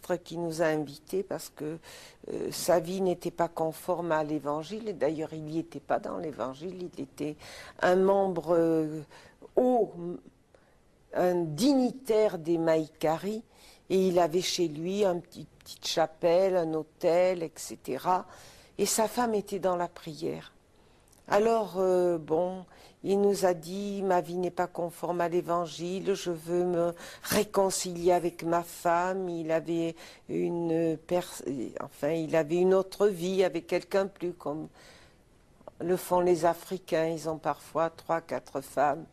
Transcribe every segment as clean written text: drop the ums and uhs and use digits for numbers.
ministre qui nous a invités parce que sa vie n'était pas conforme à l'Évangile. Et d'ailleurs, il n'y était pas dans l'Évangile. Il était un membre haut, un dignitaire des Maïkari. Et il avait chez lui une petite chapelle, un hôtel, etc. Et sa femme était dans la prière. Alors, bon, il nous a dit, ma vie n'est pas conforme à l'Évangile, je veux me réconcilier avec ma femme. Il avait une autre vie avec quelqu'un plus, comme le font les Africains. Ils ont parfois 3, 4 femmes.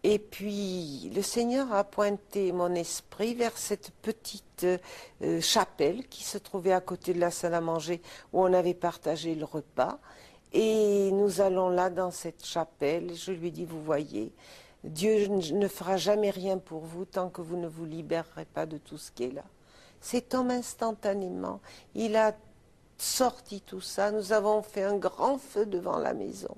Et puis, le Seigneur a pointé mon esprit vers cette petite chapelle qui se trouvait à côté de la salle à manger où on avait partagé le repas. Et nous allons là dans cette chapelle. Je lui ai dit, vous voyez, Dieu ne fera jamais rien pour vous tant que vous ne vous libérerez pas de tout ce qui est là. Cet homme, instantanément, il a sorti tout ça. Nous avons fait un grand feu devant la maison.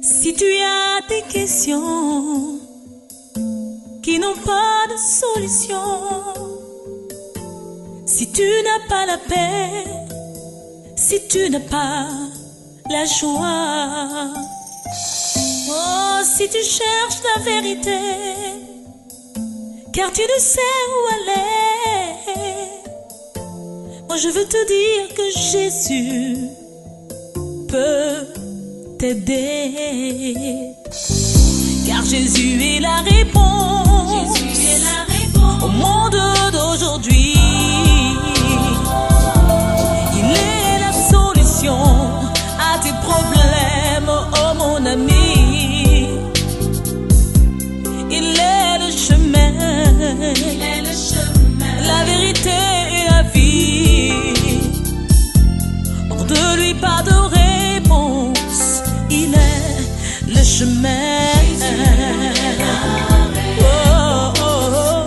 Si tu as des questions qui n'ont pas de solution, si tu n'as pas la paix, si tu n'as pas la joie, oh, si tu cherches la vérité, car tu ne sais où aller, moi je veux te dire que Jésus peut t'aider, car Jésus est la réponse, au monde d'aujourd'hui. Il est la solution à tes problèmes, oh mon ami. Il est le chemin, la vérité et la vie. Hors de lui pas de réponse, il est le chemin. Oh, oh, oh.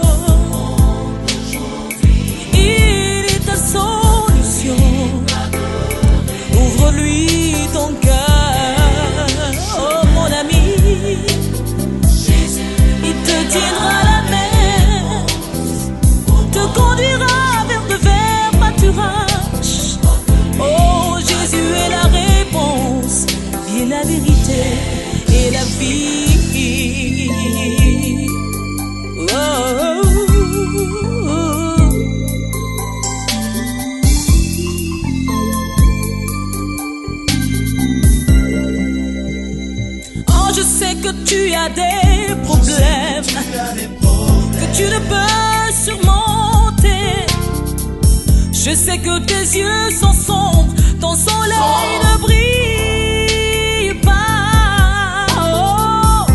Il est ta solution. Ouvre-lui ton cœur, oh mon ami. Il te tiendra la main, te conduira vers de verts pâturages. Oh, Jésus est la réponse, il est la vérité et la vie. Oh, oh, oh. Oh, je sais que tu as des problèmes, que tu ne peux surmonter. Je sais que tes yeux sont sombres, ton soleil ne brille pas. Oh,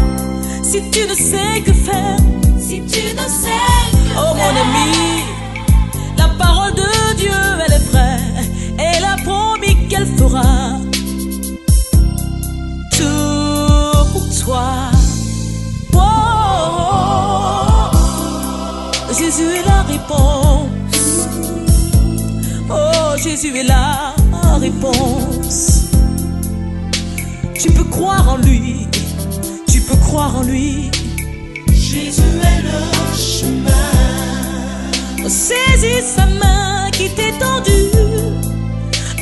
si tu ne sais que faire, oh mon ami, la parole de Dieu elle est vraie, elle a promis qu'elle fera tout pour toi. Oh, Jésus est la réponse. Oh, Jésus est la réponse. Tu peux croire en lui, tu peux croire en lui. Jésus est le chemin. Oh, saisis sa main qui t'est tendue,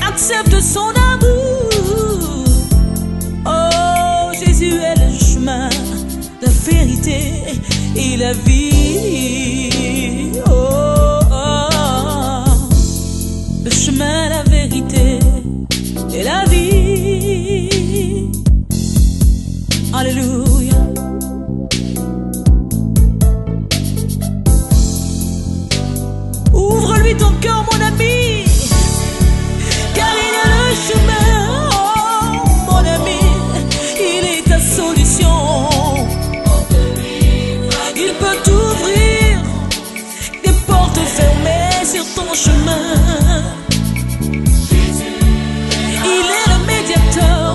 accepte son amour. Oh, Jésus est le chemin, la vérité et la vie. Oh, oh, le chemin, la vérité et la vie. Alléluia. Ouvre-lui ton cœur, mon ami, car il est le chemin. Oh, mon ami, il est ta solution. Il peut t'ouvrir des portes fermées sur ton chemin. Il est le médiateur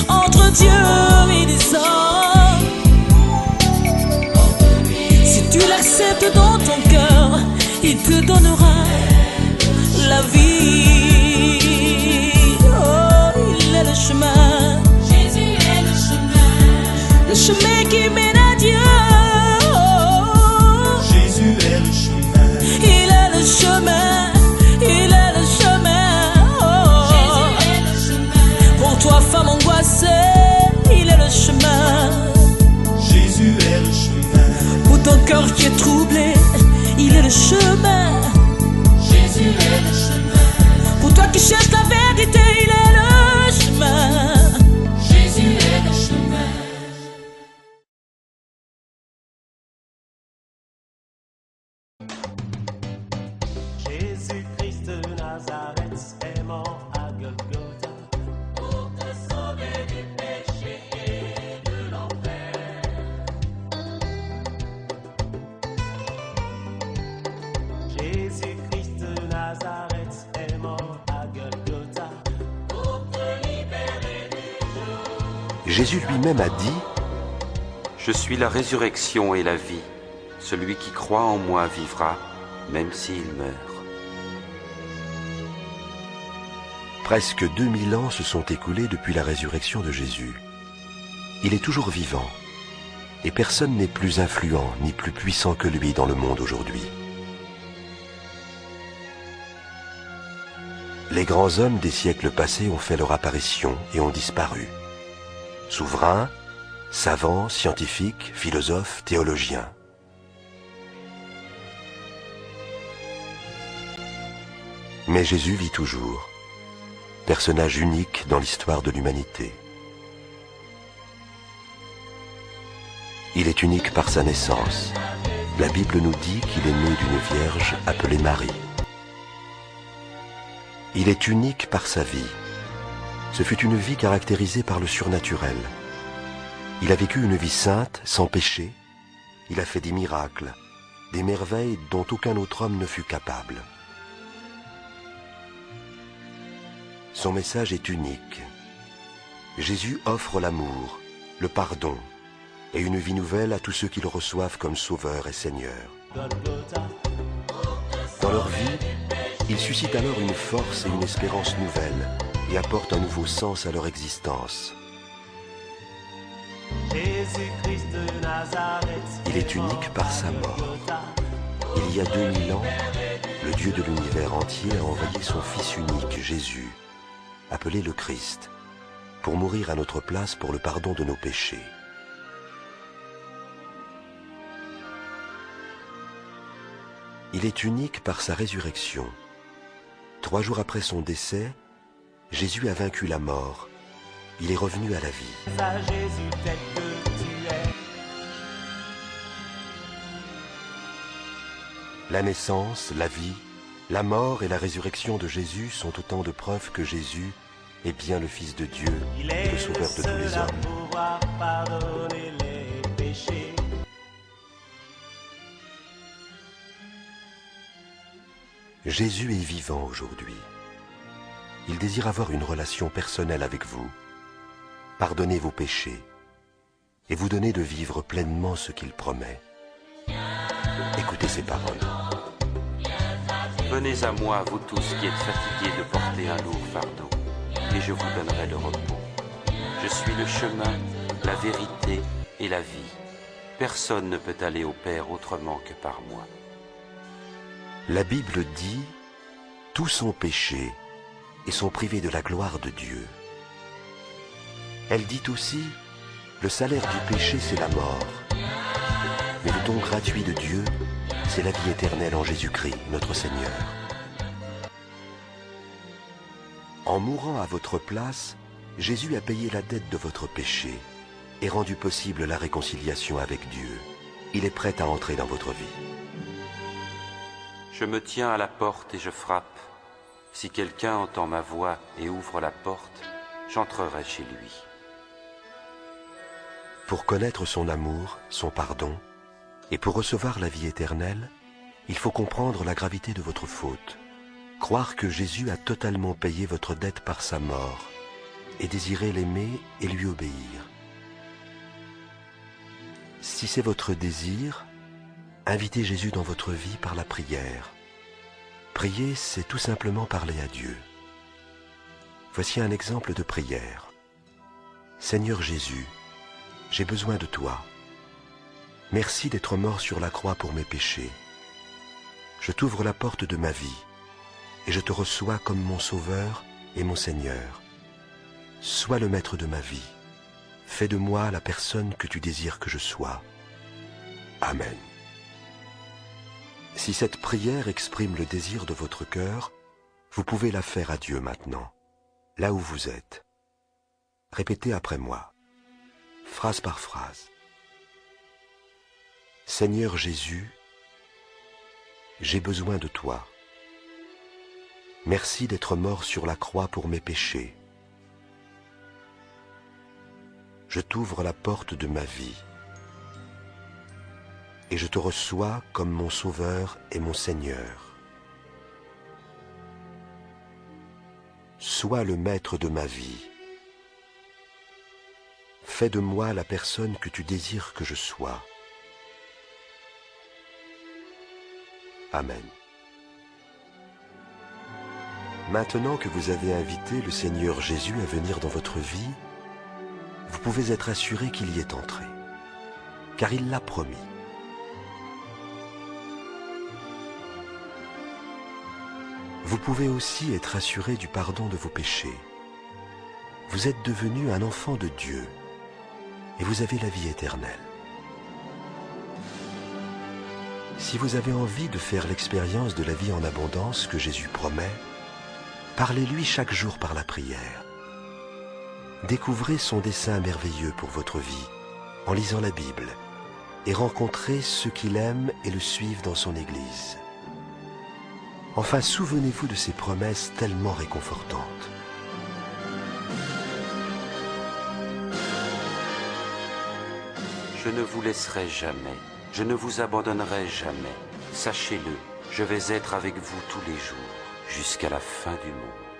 entre Dieu et les hommes. Si tu l'acceptes dans ton cœur, il te donnera la vie. Oh, il est le chemin. Jésus est le chemin qui mène à Dieu. Jésus est le chemin. qui est troublé, il est le chemin. Jésus est le chemin. Pour toi qui cherches la vérité, il est le chemin. Jésus est le chemin. Jésus-Christ de Nazareth est mort à Golgotha pour te sauver du péché et de l'enfer. Jésus-Christ de Nazareth est mort à Golgotha pour te libérer du jour. Jésus lui-même a dit : Je suis la résurrection et la vie. Celui qui croit en moi vivra, même s'il meurt. presque 2000 ans se sont écoulés depuis la résurrection de Jésus. Il est toujours vivant, et personne n'est plus influent ni plus puissant que lui dans le monde aujourd'hui. Les grands hommes des siècles passés ont fait leur apparition et ont disparu. Souverains, savants, scientifiques, philosophes, théologiens. Mais Jésus vit toujours, personnage unique dans l'histoire de l'humanité. Il est unique par sa naissance. La Bible nous dit qu'il est né d'une vierge appelée Marie. Il est unique par sa vie. Ce fut une vie caractérisée par le surnaturel. Il a vécu une vie sainte, sans péché. Il a fait des miracles, des merveilles dont aucun autre homme ne fut capable. Son message est unique. Jésus offre l'amour, le pardon et une vie nouvelle à tous ceux qui le reçoivent comme Sauveur et Seigneur. Dans leur vie, il suscite alors une force et une espérance nouvelles et apporte un nouveau sens à leur existence. Il est unique par sa mort. Il y a 2000 ans, le Dieu de l'univers entier a envoyé son Fils unique, Jésus, appelé le Christ, pour mourir à notre place pour le pardon de nos péchés. Il est unique par sa résurrection. 3 jours après son décès, Jésus a vaincu la mort. Il est revenu à la vie. La naissance, la vie, la mort et la résurrection de Jésus sont autant de preuves que Jésus est bien le Fils de Dieu et le Sauveur de tous les hommes. Jésus est vivant aujourd'hui. Il désire avoir une relation personnelle avec vous, pardonner vos péchés et vous donner de vivre pleinement ce qu'il promet. Écoutez ces paroles. Venez à moi, vous tous qui êtes fatigués de porter un lourd fardeau, et je vous donnerai le repos. Je suis le chemin, la vérité et la vie. Personne ne peut aller au Père autrement que par moi. La Bible dit « Tous ont péché et sont privés de la gloire de Dieu ». Elle dit aussi « Le salaire du péché, c'est la mort. Mais le don gratuit de Dieu, c'est la vie éternelle en Jésus-Christ, notre Seigneur. » En mourant à votre place, Jésus a payé la dette de votre péché et rendu possible la réconciliation avec Dieu. Il est prêt à entrer dans votre vie. Je me tiens à la porte et je frappe. Si quelqu'un entend ma voix et ouvre la porte, j'entrerai chez lui. Pour connaître son amour, son pardon, et pour recevoir la vie éternelle, il faut comprendre la gravité de votre faute, croire que Jésus a totalement payé votre dette par sa mort, et désirer l'aimer et lui obéir. Si c'est votre désir, invitez Jésus dans votre vie par la prière. Prier, c'est tout simplement parler à Dieu. Voici un exemple de prière. Seigneur Jésus, j'ai besoin de toi. Merci d'être mort sur la croix pour mes péchés. Je t'ouvre la porte de ma vie et je te reçois comme mon Sauveur et mon Seigneur. Sois le maître de ma vie. Fais de moi la personne que tu désires que je sois. Amen. Si cette prière exprime le désir de votre cœur, vous pouvez la faire à Dieu maintenant, là où vous êtes. Répétez après moi, phrase par phrase. Seigneur Jésus, j'ai besoin de toi. Merci d'être mort sur la croix pour mes péchés. Je t'ouvre la porte de ma vie et je te reçois comme mon Sauveur et mon Seigneur. Sois le maître de ma vie. Fais de moi la personne que tu désires que je sois. Amen. Maintenant que vous avez invité le Seigneur Jésus à venir dans votre vie, vous pouvez être assuré qu'il y est entré, car il l'a promis. Vous pouvez aussi être assuré du pardon de vos péchés. Vous êtes devenu un enfant de Dieu et vous avez la vie éternelle. Si vous avez envie de faire l'expérience de la vie en abondance que Jésus promet, parlez-lui chaque jour par la prière. Découvrez son dessein merveilleux pour votre vie en lisant la Bible et rencontrez ceux qui l'aiment et le suivent dans son Église. Enfin, souvenez-vous de ces promesses tellement réconfortantes. Je ne vous laisserai jamais, je ne vous abandonnerai jamais. Sachez-le, je vais être avec vous tous les jours, jusqu'à la fin du monde.